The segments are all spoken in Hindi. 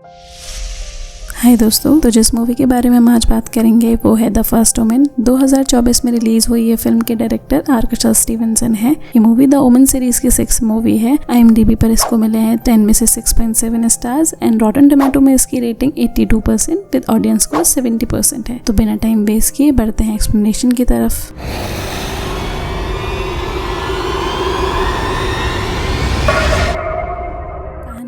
हाय दोस्तों, तो जिस मूवी के बारे में हम आज बात करेंगे वो है द फर्स्ट वुमन। 2024 में रिलीज हुई ये फिल्म के डायरेक्टर आर्कचर स्टीवनसन है। ये मूवी द वुमन सीरीज की 6th मूवी है। IMDb पर इसको मिले हैं 10 में से 6.7 स्टार्स एंड रॉटन टोमेटो में इसकी रेटिंग 82% विद ऑडियंस स्कोर 70% है। तो बिना टाइम वेस्ट किए बढ़ते हैं एक्सप्लेनेशन की तरफ।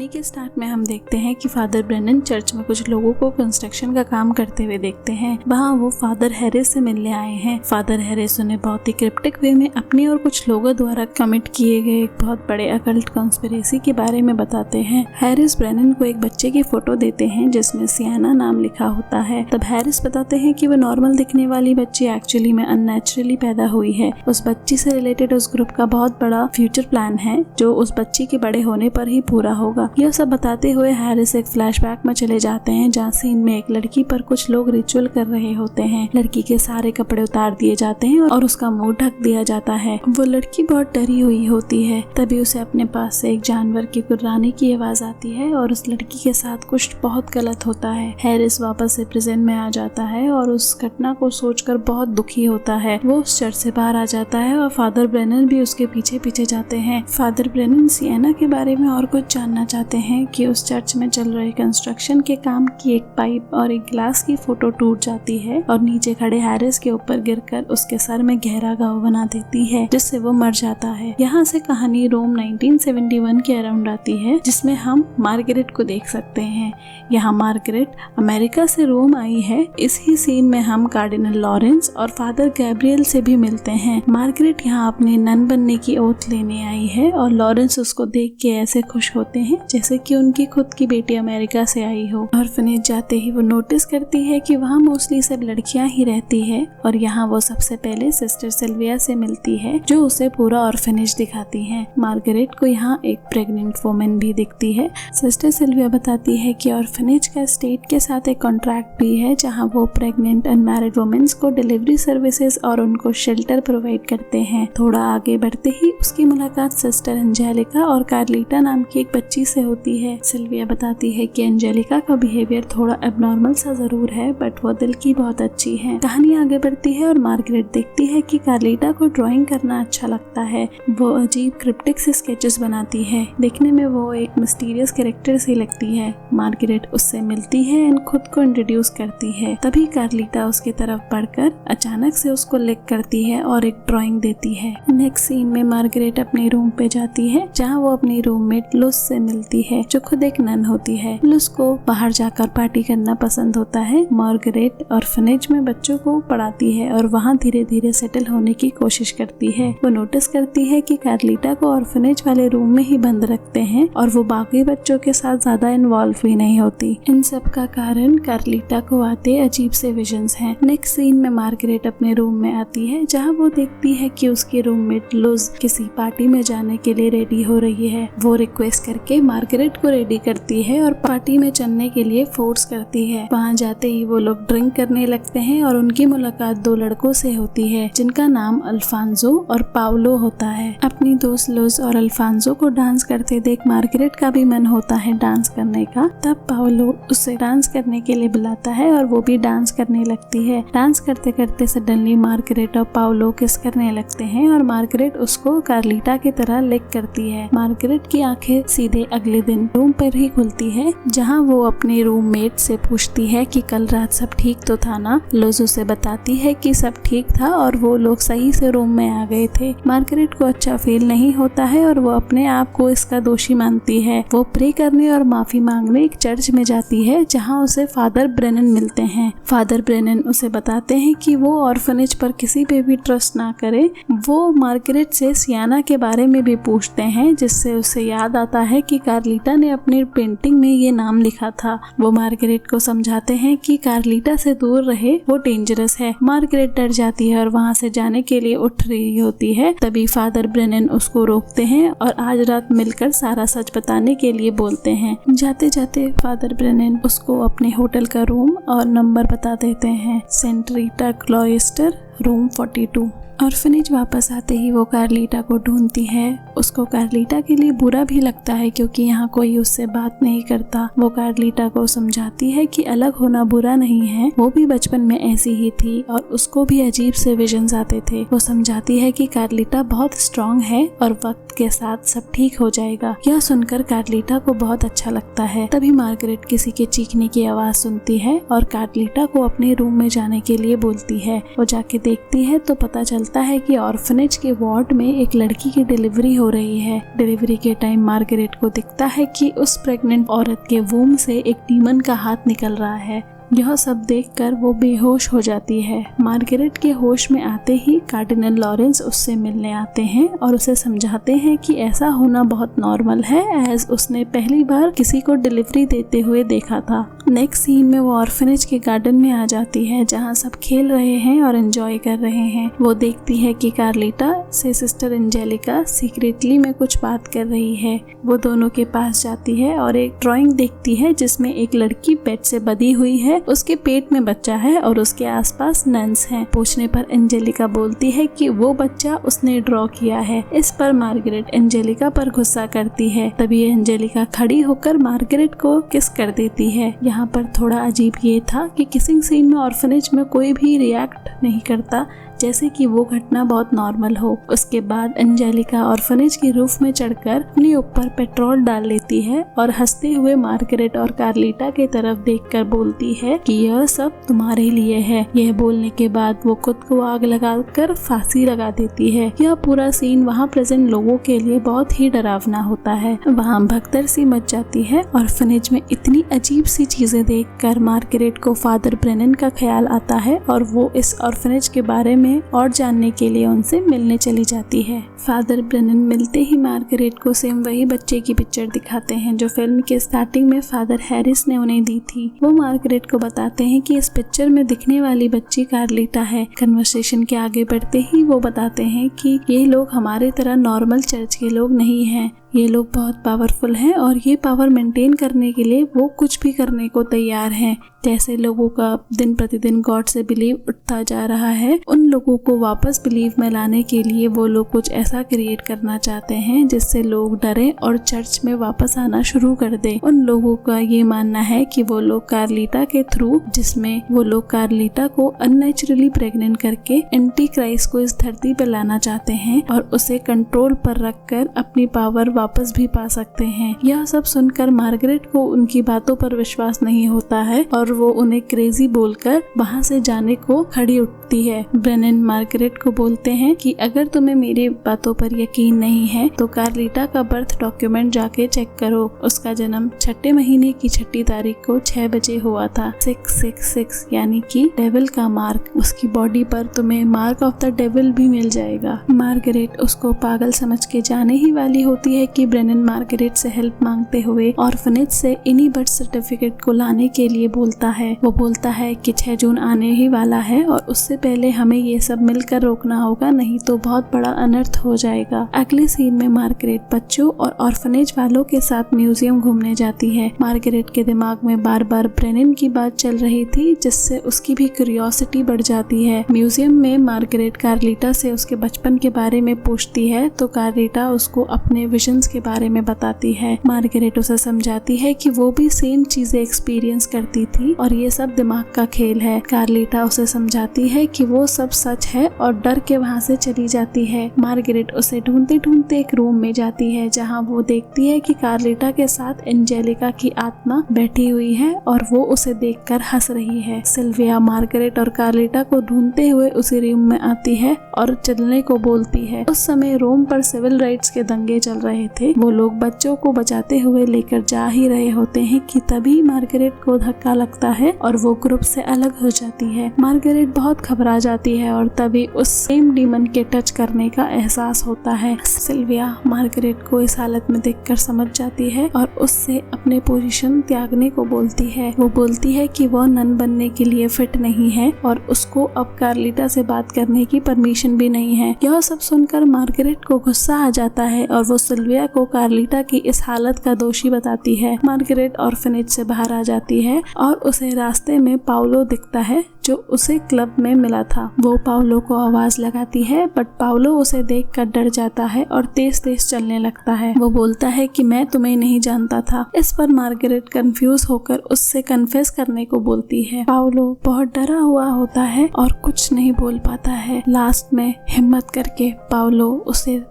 के स्टार्ट में हम देखते हैं कि फादर ब्रेनन चर्च में कुछ लोगों को कंस्ट्रक्शन का काम करते हुए देखते हैं। वहाँ वो फादर हैरिस से मिलने आए हैं। फादर हैरिस उन्हें बहुत ही क्रिप्टिक वे में अपने और कुछ लोगों द्वारा कमिट किए गए एक बहुत बड़े अकल्ट कॉन्स्पिरेसी के बारे में बताते हैं। हैरिस ब्रेनन को एक बच्चे की फोटो देते हैं जिसमें सियाना नाम लिखा होता है। तब हैरिस बताते हैं कि वो नॉर्मल दिखने वाली बच्ची एक्चुअली में अननेचुरली पैदा हुई है। उस बच्ची से रिलेटेड उस ग्रुप का बहुत बड़ा फ्यूचर प्लान है जो उस बच्ची के बड़े होने पर ही पूरा होगा। यह सब बताते हुए हैरिस एक फ्लैशबैक में चले जाते हैं जहाँ सीन में एक लड़की पर कुछ लोग रिचुअल कर रहे होते हैं। लड़की के सारे कपड़े उतार दिए जाते हैं और उसका मुंह ढक दिया जाता है। वो लड़की बहुत डरी हुई होती है। तभी उसे अपने पास से एक जानवर की गुर्राने की आवाज आती है और उस लड़की के साथ कुछ बहुत गलत होता है। हैरिस वापस से प्रेजेंट में आ जाता है और उस घटना को सोचकर बहुत दुखी होता है। वो उस चर्च से बाहर आ जाता है और फादर ब्रेनन भी उसके पीछे पीछे जाते हैं। फादर ब्रेनन सियाना के बारे में और कुछ जानना चाहते हैं कि उस चर्च में चल रहे कंस्ट्रक्शन के काम की एक पाइप और एक ग्लास की फोटो टूट जाती है और नीचे खड़े हैरिस के ऊपर गिरकर उसके सर में गहरा घाव बना देती है जिससे वो मर जाता है। यहाँ से कहानी रोम 1971 के अराउंड आती है जिसमें हम मार्गरेट को देख सकते हैं। यहाँ मार्गरेट अमेरिका से रोम आई है। इसी सीन में हम कार्डिनल लॉरेंस और फादर गैब्रियल से भी मिलते हैं। मार्गरेट यहाँ अपने नन बनने की ओथ लेने आई है और लॉरेंस उसको देख के ऐसे खुश होते हैं जैसे कि उनकी खुद की बेटी अमेरिका से आई हो। ऑर्फनेज जाते ही वो नोटिस करती है कि वहाँ मोस्टली सब लड़कियां ही रहती है और यहाँ वो सबसे पहले सिस्टर सिल्विया से मिलती है जो उसे पूरा ऑर्फनेज दिखाती है। मार्गरेट को यहाँ एक प्रेग्नेंट वुमन भी दिखती है। सिस्टर सिल्विया बताती है कि ऑर्फनेज का स्टेट के साथ एक कॉन्ट्रैक्ट भी है जहाँ वो प्रेग्नेंट अनमैरिड वुमेन्स को डिलीवरी सर्विसेज और उनको शेल्टर प्रोवाइड करते हैं। थोड़ा आगे बढ़ते ही उसकी मुलाकात सिस्टर एंजेलिका और कार्लिटा नाम की एक बच्ची से होती है। सिल्विया बताती है कि एंजेलिका का बिहेवियर थोड़ा एबनॉर्मल सा जरूर है बट वो दिल की बहुत अच्छी है। कहानी आगे बढ़ती है और मार्गरेट देखती है कि कार्लिटा को ड्राइंग करना अच्छा लगता है। वो अजीब क्रिप्टिक से स्केचेस बनाती है। देखने में वो एक मिस्टीरियस कैरेक्टर सी लगती है। मार्गरेट उससे मिलती है एंड खुद को इंट्रोड्यूस करती है। तभी कार्लिटा उसकी तरफ बढ़कर अचानक से उसको लिक करती है और एक ड्राइंग देती है। नेक्स्ट सीन में मार्गरेट अपने रूम पे जाती है जहाँ वो अपनी रूममेट लुस से मिलती है जो खुद एक नन होती है। लुस को बाहर जाकर पार्टी करना पसंद होता है। मार्गरेट ऑर्फनेज में बच्चों को पढ़ाती है और वहाँ धीरे धीरे सेटल होने की कोशिश करती है। वो नोटिस करती है कि कार्लिटा को ऑर्फनेज वाले रूम में ही बंद रखते हैं और वो बाकी बच्चों के साथ ज्यादा इन्वॉल्व भी नहीं होती। इन सब का कारण कार्लिटा को आते अजीब से विजन्स हैं। नेक्स्ट सीन में मार्गरेट अपने रूम में आती है जहाँ वो देखती है कि उसकी रूममेट लुस किसी पार्टी में जाने के लिए रेडी हो रही है। वो रिक्वेस्ट करके मार्गरेट को रेडी करती है और पार्टी में चलने के लिए फोर्स करती है। वहाँ जाते ही वो लोग ड्रिंक करने लगते हैं और उनकी मुलाकात दो लड़कों से होती है जिनका नाम अल्फांसो और पाउलो होता है। अपनी दोस्त लुस और अल्फांसो को डांस करते देख मार्गरेट का भी मन होता है डांस करने का। तब पाउलो उसे डांस करने के लिए बुलाता है और वो भी डांस करने लगती है। डांस करते करते सडनली मार्गरेट और पाउलो किस करने लगते हैं और मार्गरेट उसको कार्लिटा की तरह लिक करती है। मार्गरेट की आंखें सीधे अगले दिन रूम पर ही खुलती है जहाँ वो अपने रूममेट से पूछती है कि कल रात सब ठीक तो था ना। लुस उसे बताती है कि सब ठीक था और वो लोग सही से रूम में आ गए थे। मार्गरेट को अच्छा फील नहीं होता है और वो अपने आप को इसका दोषी मानती है। वो प्रे करने और माफी मांगने एक चर्च में जाती है जहाँ उसे फादर ब्रेनन मिलते हैं। फादर ब्रेनन उसे बताते हैं कि वो ऑर्फनेज पर किसी पे भी ट्रस्ट ना करे। वो मार्गरेट से सियाना के बारे में भी पूछते हैं जिससे उसे याद आता है कि कार्लिटा ने अपनी पेंटिंग में ये नाम लिखा था। वो मार्गरेट को समझाते हैं कि कार्लिटा से दूर रहे, वो डेंजरस है। मार्गरेट डर जाती है और वहाँ से जाने के लिए उठ रही होती है। तभी फादर ब्रेनन उसको रोकते हैं और आज रात मिलकर सारा सच बताने के लिए बोलते हैं। जाते जाते फादर ब्रेनन उसको अपने होटल का रूम और नंबर बता देते हैं। Saint Rita cloister room 42। Orphanage वापस आते ही वो कार्लिटा को ढूंढती है। उसको कार्लिटा के लिए बुरा भी लगता है क्योंकि यहाँ कोई उससे बात नहीं करता। वो कार्लिटा को समझाती है कि अलग होना बुरा नहीं है, वो भी बचपन में ऐसी ही थी और उसको भी अजीब से विजन्स आते थे। वो समझाती है कि कार्लिटा बहुत स्ट्रांग है और वक्त के साथ सब ठीक हो जाएगा। यह सुनकर कार्लिटा को बहुत अच्छा लगता है। तभी मार्गरेट किसी के चीखने की आवाज सुनती है और कार्लिटा को अपने रूम में जाने के लिए बोलती है। वो जाके देखती है तो पता चलता है कि ऑर्फनेज के वार्ड में एक लड़की की डिलीवरी हो रही है। डिलीवरी के टाइम मार्गरेट को दिखता है कि उस प्रेग्नेंट औरत के वूम से एक डीमन का हाथ निकल रहा है। यह सब देखकर वो बेहोश हो जाती है। मार्गरेट के होश में आते ही कार्डिनल लॉरेंस उससे मिलने आते हैं और उसे समझाते हैं कि ऐसा होना बहुत नॉर्मल है, एज उसने पहली बार किसी को डिलीवरी देते हुए देखा था। नेक्स्ट सीन में वो ऑर्फनेज के गार्डन में आ जाती है जहाँ सब खेल रहे हैं और एंजॉय कर रहे हैं। वो देखती है कि कार्लिटा से सिस्टर एंजेलिका सीक्रेटली में कुछ बात कर रही है। वो दोनों के पास जाती है और एक ड्राइंग देखती है जिसमें एक लड़की बेड से बंधी हुई है, उसके पेट में बच्चा है और उसके आसपास नन्स हैं। पूछने पर एंजेलिका बोलती है कि वो बच्चा उसने ड्रॉ किया है। इस पर मार्गरेट एंजेलिका पर गुस्सा करती है। तभी एंजेलिका खड़ी होकर मार्गरेट को किस कर देती है। यहाँ पर थोड़ा अजीब ये था कि किसिंग सीन में ऑर्फनेज में कोई भी रिएक्ट नहीं करता, जैसे कि वो घटना बहुत नॉर्मल हो। उसके बाद एंजेलिका ऑर्फनेज की रूफ में चढ़कर अपने ऊपर पेट्रोल डाल लेती है और हंसते हुए मार्गरेट और कार्लिटा की तरफ देखकर बोलती है कि यह सब तुम्हारे लिए है। यह बोलने के बाद वो खुद को आग लगाकर फांसी लगा देती है। यह पूरा सीन वहाँ प्रेजेंट लोगों के लिए बहुत ही डरावना होता है। वहाँ भगदड़ सी मच जाती है। ऑर्फनेज में इतनी अजीब सी चीजें देखकर मार्गरेट को फादर ब्रेनन का ख्याल आता है और वो इस ऑर्फनेज के बारे में और जानने के लिए उनसे मिलने चली जाती है। फादर ब्रेनन मिलते ही मार्गरेट को सेम वही बच्चे की पिक्चर दिखाते हैं जो फिल्म के स्टार्टिंग में फादर हैरिस ने उन्हें दी थी। वो मार्गरेट को बताते हैं कि इस पिक्चर में दिखने वाली बच्ची कार्लिटा है। कन्वर्सेशन के आगे बढ़ते ही वो बताते हैं कि ये लोग हमारे तरह नॉर्मल चर्च के लोग नहीं हैं। ये लोग बहुत पावरफुल हैं और ये पावर मेंटेन करने के लिए वो कुछ भी करने को तैयार हैं। जैसे लोगों का दिन प्रतिदिन गॉड से बिलीव उठता जा रहा है, उन लोगों को वापस बिलीव में लाने के लिए वो लोग कुछ ऐसा क्रिएट करना चाहते हैं जिससे लोग डरें और चर्च में वापस आना शुरू कर दें। उन लोगों का ये मानना है कि वो लोग कार्लिटा के थ्रू, जिसमें वो लोग कार्लिटा को अननेचुरली प्रेग्नेंट करके एंटी क्राइस्ट को इस धरती पर लाना चाहते हैं और उसे कंट्रोल पर रखकर अपनी पावर वापस भी पा सकते हैं। यह सब सुनकर मार्गरेट को उनकी बातों पर विश्वास नहीं होता है और वो उन्हें क्रेजी बोलकर वहां से जाने को खड़ी उठती है। ब्रेनन मार्गरेट को बोलते हैं कि अगर तुम्हें मेरी बातों पर यकीन नहीं है तो कार्लिटा का बर्थ डॉक्यूमेंट जाके चेक करो। उसका जन्म 6 महीने की 6 तारीख को 6 बजे हुआ था। 666 यानी कि डेविल का मार्क। उसकी बॉडी पर तुम्हें मार्क ऑफ द डेविल भी मिल जाएगा। मार्गरेट उसको पागल समझ के जाने ही वाली होती है कि ब्रेनन मार्गरेट से हेल्प मांगते हुए ऑर्फनेज से इन्हीं बर्थ सर्टिफिकेट को लाने के लिए बोलता है। वो बोलता है कि 6 जून आने ही वाला है और उससे पहले हमें ये सब मिलकर रोकना होगा, नहीं तो बहुत बड़ा अनर्थ हो जाएगा। अगले सीन में मार्गरेट बच्चों और ऑर्फनेज वालों के साथ म्यूजियम घूमने जाती है। मार्गरेट के दिमाग में बार बार ब्रेनन की बात चल रही थी जिससे उसकी भी क्यूरियोसिटी बढ़ जाती है। म्यूजियम में मार्गरेट कार्लिटा से उसके बचपन के बारे में पूछती है तो कार्लिटा उसको अपने विजन्स के बारे में बताती है। मार्गरेट उसे समझाती है कि वो भी सेम चीजें एक्सपीरियंस करती थी और ये सब दिमाग का खेल है। कार्लिटा उसे समझाती है कि वो सब सच है और डर के वहाँ से चली जाती है। मार्गरेट उसे ढूंढते ढूंढते एक रूम में जाती है जहाँ वो देखती है कि कार्लिटा के साथ एंजेलिका की आत्मा बैठी हुई है और वो उसे देखकर हंस रही है। सिल्विया मार्गरेट और कार्लिटा को ढूंढते हुए उसी रूम में आती है और चलने को बोलती है। उस समय रोम पर सिविल राइट्स के दंगे चल रहे थे। वो लोग बच्चों को बचाते हुए लेकर जा ही रहे होते हैं कि तभी मार्गरेट को धक्का लगता है और वो ग्रुप से अलग हो जाती है। मार्गरेट बहुत घबरा जाती है और तभी उस सेम डीमन के टच करने का एहसास होता है। सिल्विया मार्गरेट को इस हालत में देखकर समझ जाती है और उससे अपने पोजीशन त्यागने को बोलती है। वो बोलती है कि वो नन बनने के लिए फिट नहीं है और उसको अब कार्लिटा से बात करने की परमिशन भी नहीं है। यह सब सुनकर मार्गरेट को गुस्सा आ जाता है और वो सिल्विया सिल्विया को कार्लिटा की इस हालत का दोषी बताती है। मार्गरेट ऑर्फनेज से बाहर आ जाती है और उसे रास्ते में पाउलो दिखता है जो उसे क्लब में मिला था। वो पाउलो को आवाज लगाती है बट पाउलो उसे देखकर डर जाता है और तेज तेज चलने लगता है। वो बोलता है कि मैं तुम्हें नहीं जानता था। इस पर मार्गरेट कंफ्यूज होकर उससे कन्फेस करने को बोलती है। पाउलो बहुत डरा हुआ होता है और कुछ नहीं बोल पाता है। लास्ट में हिम्मत करके पाउलो उसे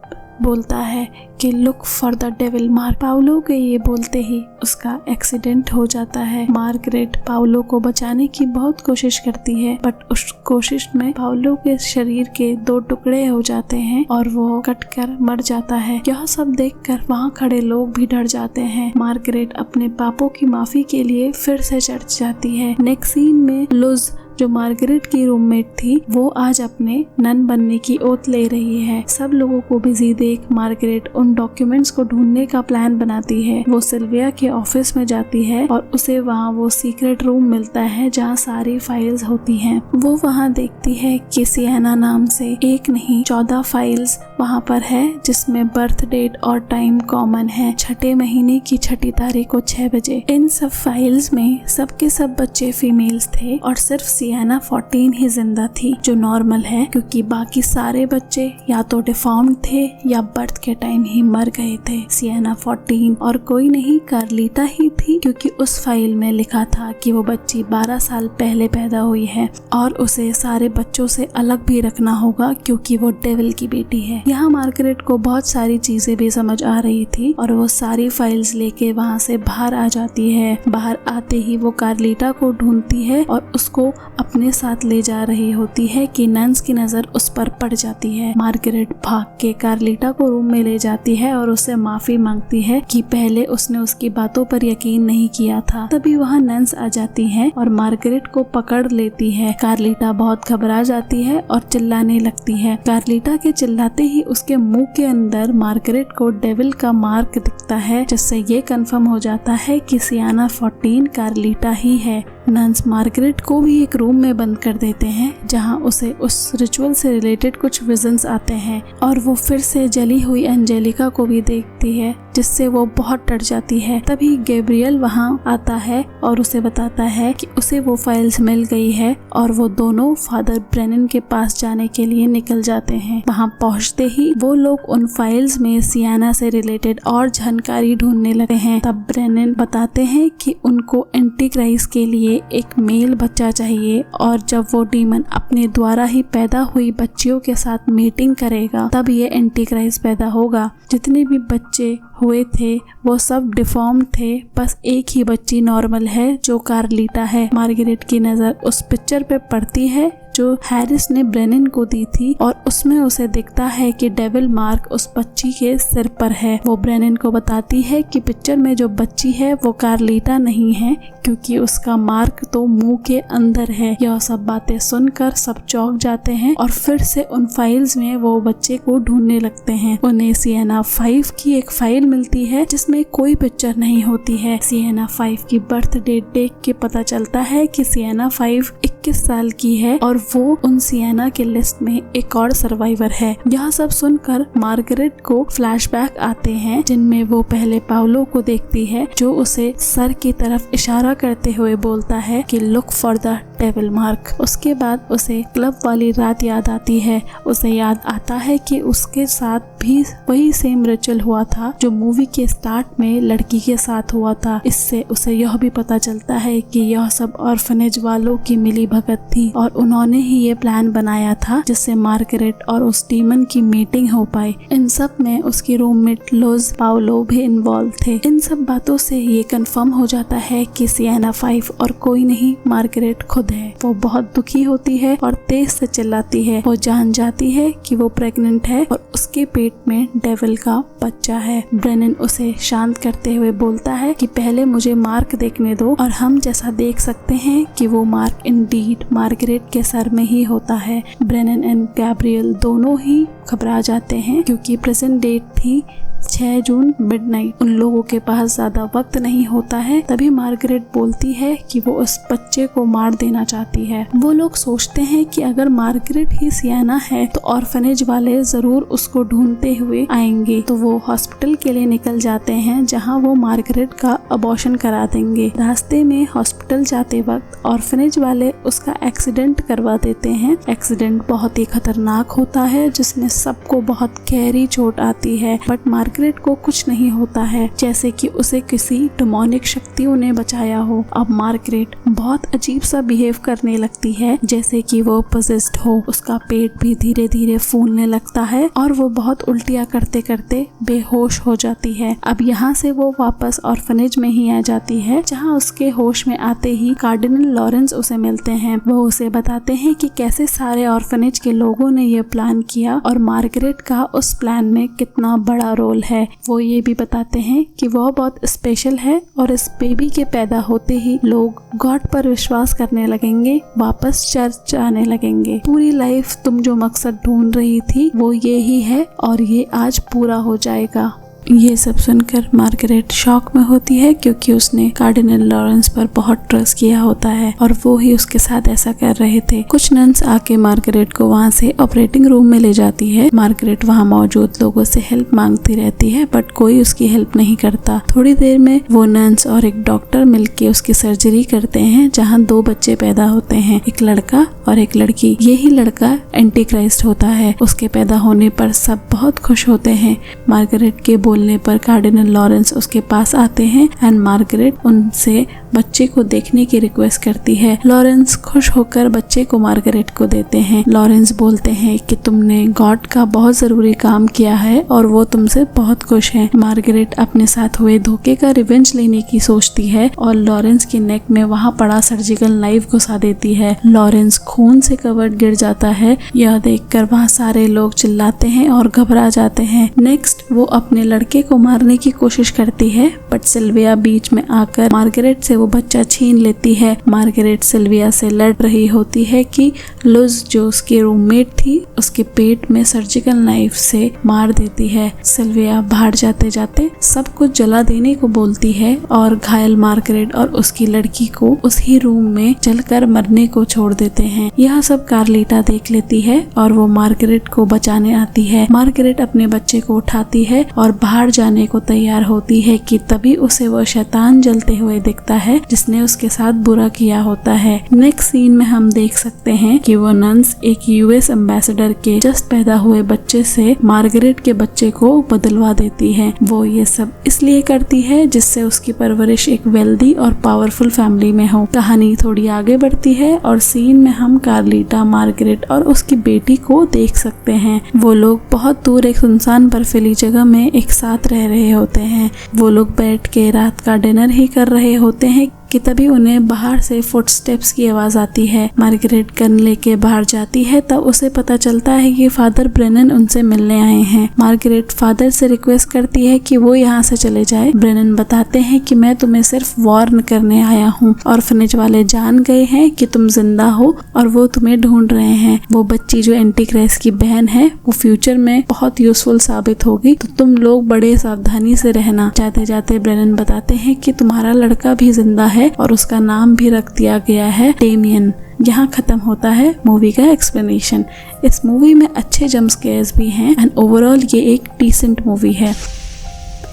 बोलता है कि look for the devil mark. Paulo के ये बोलते ही उसका एक्सीडेंट हो जाता है। मार्गरेट पाउलो को बचाने की बहुत कोशिश करती है बट उस कोशिश में पाउलो के शरीर के 2 टुकड़े हो जाते हैं और वो कटकर मर जाता है। यह सब देखकर वहाँ खड़े लोग भी डर जाते हैं। मार्गरेट अपने पापों की माफी के लिए फिर से चर्च जाती है। नेक्स्ट सीन में लुज जो मार्गरेट की रूममेट थी वो आज अपने नन बनने की ओथ ले रही है। सब लोगों को बिजी देख मार्गरेट उन डॉक्यूमेंट्स को ढूंढने का प्लान बनाती है। वो सिल्विया के ऑफिस में जाती है और उसे वहाँ वो सीक्रेट रूम मिलता है जहाँ सारी फाइल्स होती हैं। वो वहाँ देखती है कि सियाना नाम से एक नहीं 14 फाइल्स वहाँ पर है जिसमें बर्थ डेट और टाइम कॉमन है। 6 महीने की 6 तारीख को 6 बजे। इन सब फाइल्स में सबके सब बच्चे फीमेल्स थे और सिर्फ सियाना 14 ही जिंदा थी जो नॉर्मल है क्योंकि बाकी सारे बच्चे या तो डिफॉर्म्ड थे या बर्थ के टाइम ही मर गए थे। सियाना 14 और कोई नहीं कार्लिटा ही थी क्योंकि उस फाइल में लिखा था कि वो बच्ची 12 साल पहले पैदा हुई है और उसे सारे बच्चों से अलग भी रखना होगा क्योंकि वो डेविल की बेटी है। यहाँ मार्गरेट को बहुत सारी चीजें भी समझ आ रही थी और वो सारी फाइल्स लेके वहाँ से बाहर आ जाती है। बाहर आते ही वो कार्लिटा को ढूंढती है और उसको अपने साथ ले जा रही होती है कि नन्स की नजर उस पर पड़ जाती है। मार्गरेट भाग के कार्लिटा को रूम में ले जाती है और उससे माफी मांगती है कि पहले उसने उसकी बातों पर यकीन नहीं किया था। तभी वहाँ नन्स आ जाती हैं और मार्गरेट को पकड़ लेती है। कार्लिटा बहुत घबरा जाती है और चिल्लाने लगती है। कार्लिटा के चिल्लाते ही उसके मुंह के अंदर मार्गरेट को डेविल का मार्क दिखता है जिससे ये कंफर्म हो जाता है कि सियाना 14 कार्लिटा ही है। नन्स मार्गरेट को भी एक रूम में बंद कर देते हैं जहां उसे उस रिचुअल से रिलेटेड कुछ विजन्स आते हैं और वो फिर से जली हुई एंजेलिका को भी देखती है जिससे वो बहुत डर जाती है। तभी गैब्रियल वहां आता है और उसे बताता है कि उसे वो फाइल्स मिल गई है और वो दोनों फादर ब्रेनन के पास जाने के लिए निकल जाते हैं। वहां पहुंचते ही वो लोग उन फाइल्स में सियाना से रिलेटेड और जानकारी ढूंढने लगे हैं। तब ब्रेनन बताते हैं कि उनको एंटीक्राइस्ट के लिए एक मेल बच्चा चाहिए और जब वो डीमन अपने द्वारा ही पैदा हुई बच्चियों के साथ मीटिंग करेगा तब ये एंटीक्राइस्ट पैदा होगा। जितने भी बच्चे हुए थे वो सब डिफॉर्म थे, बस एक ही बच्ची नॉर्मल है जो कार्लिटा है। मार्गरेट की नजर उस पिक्चर पे पड़ती है जो हैरिस ने ब्रेनन को दी थी और उसमें उसे दिखता है कि डेविल मार्क उस बच्ची के सिर पर है। वो ब्रेनन को बताती है कि पिक्चर में जो बच्ची है वो कार्लिटा नहीं है क्योंकि उसका मार्क तो मुंह के अंदर है। यह सब बातें सुनकर सब चौंक जाते हैं और फिर से उन फाइल्स में वो बच्चे को ढूंढने लगते हैं। उन्हें सियाना 5 की एक फाइल मिलती है जिसमें कोई पिक्चर नहीं होती है। सियाना 5 की बर्थ डेट देख के पता चलता है कि सियाना 5 21 साल की है और वो उन सियाना के लिस्ट में एक और सर्वाइवर है। यह सब सुनकर मार्गरेट को फ्लैशबैक आते हैं जिनमें वो पहले पाउलो को देखती है जो उसे सर की तरफ इशारा करते हुए बोलता है कि look for the devil mark. उसके बाद उसे क्लब वाली रात याद आती है। उसे याद आता है कि उसके साथ भी वही सेम रिचुअल हुआ था जो मूवी के स्टार्ट में लड़की के साथ हुआ था। इससे उसे यह भी पता चलता है कि यह सब ऑर्फनेज वालों की मिली भगत थी और उन्होंने ही ये प्लान बनाया था जिससे मार्गरेट और उस डीमन की मीटिंग हो पाए। इन सब में उसकी रूममेट लुज पाउलो भी इन्वॉल्व थे। इन सब बातों से ये कंफर्म हो जाता है कि सियाना 5 और कोई नहीं मार्गरेट खुद है। वो बहुत दुखी होती है और तेज से चिल्लाती है। वो जान जाती है कि वो प्रेग्नेंट है और उसके पेट में डेविल का बच्चा है। ब्रेनन उसे शांत करते हुए बोलता है कि पहले मुझे मार्क देखने दो और हम जैसा देख सकते हैं कि वो मार्क इंडीड मार्गरेट के सर में ही होता है। ब्रेनन एंड गैब्रियल दोनों ही घबरा जाते हैं क्योंकि प्रेजेंट डेट थी 6 जून मिडनाइट। उन लोगों के पास ज्यादा वक्त नहीं होता है। तभी मार्गरेट बोलती है कि वो उस बच्चे को मार देना चाहती है। वो लोग सोचते हैं कि अगर मार्गरेट ही सियाना है तो ऑर्फनेज वाले जरूर उसको ढूंढते हुए आएंगे, तो वो हॉस्पिटल के लिए निकल जाते हैं जहां वो मार्गरेट का अबॉर्शन करा देंगे। रास्ते में हॉस्पिटल जाते वक्त ऑर्फनेज वाले उसका एक्सीडेंट करवा देते हैं। एक्सीडेंट बहुत ही खतरनाक होता है जिसमें सबको बहुत गहरी चोट आती है, बट मार्गरेट को कुछ नहीं होता है, जैसे कि उसे किसी डेमोनिक शक्तियों ने बचाया हो। अब मार्गरेट बहुत अजीब सा बिहेव करने लगती है, जैसे कि वो पोजेस्ड हो। उसका पेट भी धीरे धीरे फूलने लगता है और वो बहुत उल्टियाँ करते करते बेहोश हो जाती है। अब यहाँ से वो वापस ऑर्फनेज में ही आ जाती है, जहाँ उसके होश में आते ही कार्डिनल लॉरेंस उसे मिलते हैं। वो उसे बताते हैं कि कैसे सारे ऑर्फनेज के लोगों ने ये प्लान किया और मार्गरेट का उस प्लान में कितना बड़ा रोल है। वो ये भी बताते हैं कि वो बहुत स्पेशल है और इस बेबी के पैदा होते ही लोग गॉड पर विश्वास करने लगेंगे, वापस चर्च आने लगेंगे। पूरी लाइफ तुम जो मकसद ढूंढ रही थी वो ये ही है और ये आज पूरा हो जाएगा। ये सब सुनकर मार्गरेट शॉक में होती है, क्योंकि उसने कार्डिनल लॉरेंस पर बहुत ट्रस्ट किया होता है और वो ही उसके साथ ऐसा कर रहे थे। कुछ नन्स आके मार्गरेट को वहाँ से ऑपरेटिंग रूम में ले जाती है। मार्गरेट वहाँ मौजूद लोगों से हेल्प मांगती रहती है, बट कोई उसकी हेल्प नहीं करता। थोड़ी देर में वो नन्स और एक डॉक्टर मिलके उसकी सर्जरी करते हैं, जहाँ 2 बच्चे पैदा होते हैं, एक लड़का और एक लड़की। यही लड़का एंटी क्राइस्ट होता है। उसके पैदा होने पर सब बहुत खुश होते हैं। मार्गरेट के बोलने पर कार्डिनल लॉरेंस उसके पास आते हैं एंड मार्गरेट उनसे बच्चे को देखने की रिक्वेस्ट करती है। लॉरेंस खुश होकर बच्चे को मार्गरेट को देते हैं। लॉरेंस बोलते हैं कि तुमने गॉड का बहुत जरूरी काम किया है और वो तुमसे बहुत खुश है। मार्गरेट अपने साथ हुए धोखे का रिवेंज लेने की सोचती है और लॉरेंस के नेक में वहाँ पड़ा सर्जिकल नाइफ घुसा देती है। लॉरेंस खून से कवर्ड गिर जाता है। यह देखकर वहाँ सारे लोग चिल्लाते हैं और घबरा जाते हैं। नेक्स्ट वो अपने लड़के को मारने की कोशिश करती है, बट सिल्विया बीच में आकर मार्गरेट से वो बच्चा छीन लेती है। मार्गरेट सिल्विया से लड़ रही होती है कि लुज जो उसकी रूममेट थी उसके पेट में सर्जिकल नाइफ से मार देती है। सिल्विया बाहर जाते जाते सब कुछ जला देने को बोलती है और घायल मार्गरेट और उसकी लड़की को उसी रूम में जलकर मरने को छोड़ देते हैं। यह सब कार्लिटा देख लेती है और वो मार्गरेट को बचाने आती है। मार्गरेट अपने बच्चे को उठाती है और बाहर जाने को तैयार होती है कि तभी उसे वो शैतान जलते हुए दिखता है जिसने उसके साथ बुरा किया होता है। नेक्स्ट सीन में हम देख सकते हैं कि वो नन्स एक यूएस एम्बेसडर के जस्ट पैदा हुए बच्चे से मार्गरेट के बच्चे को बदलवा देती है। वो ये सब इसलिए करती है जिससे उसकी परवरिश एक वेल्दी और पावरफुल फैमिली में हो। कहानी थोड़ी आगे बढ़ती है और सीन में हम कार्लिटा, मार्गरेट और उसकी बेटी को देख सकते हैं। वो लोग बहुत दूर एक सुनसान बर्फीली जगह में एक साथ रह रहे होते हैं। वो लोग बैठ के रात का डिनर ही कर रहे होते हैं कि तभी उन्हें बाहर से फुटस्टेप्स की आवाज आती है। मार्गरेट गन लेके बाहर जाती है, तब उसे पता चलता है कि फादर ब्रेनन उनसे मिलने आए हैं। मार्गरेट फादर से रिक्वेस्ट करती है कि वो यहाँ से चले जाए। ब्रेनन बताते हैं कि मैं तुम्हें सिर्फ वार्न करने आया हूँ। ऑर्फनेज वाले जान गए हैं कि तुम जिंदा हो और वो तुम्हें ढूंढ रहे हैं। वो बच्ची जो एंटी क्राइस्ट की बहन है वो फ्यूचर में बहुत यूजफुल साबित होगी, तो तुम लोग बड़े सावधानी से रहना। जाते जाते ब्रेनन बताते हैं कि तुम्हारा लड़का भी जिंदा है और उसका नाम भी रख दिया गया है डेमियन। यहाँ खत्म होता है मूवी का एक्सप्लेनेशन। इस मूवी में अच्छे जंप स्केयर्स भी हैं एंड ओवरऑल ये एक डिसेंट मूवी है।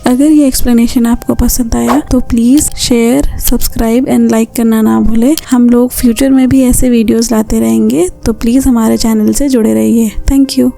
अगर ये एक्सप्लेनेशन आपको पसंद आया तो please share, subscribe and like करना ना भूलें। हम लोग फ्यूचर में भी ऐसे वीडियोस लाते रहेंगे, तो प्लीज़ हमारे चैनल से जुड़े रहिए। Thank you.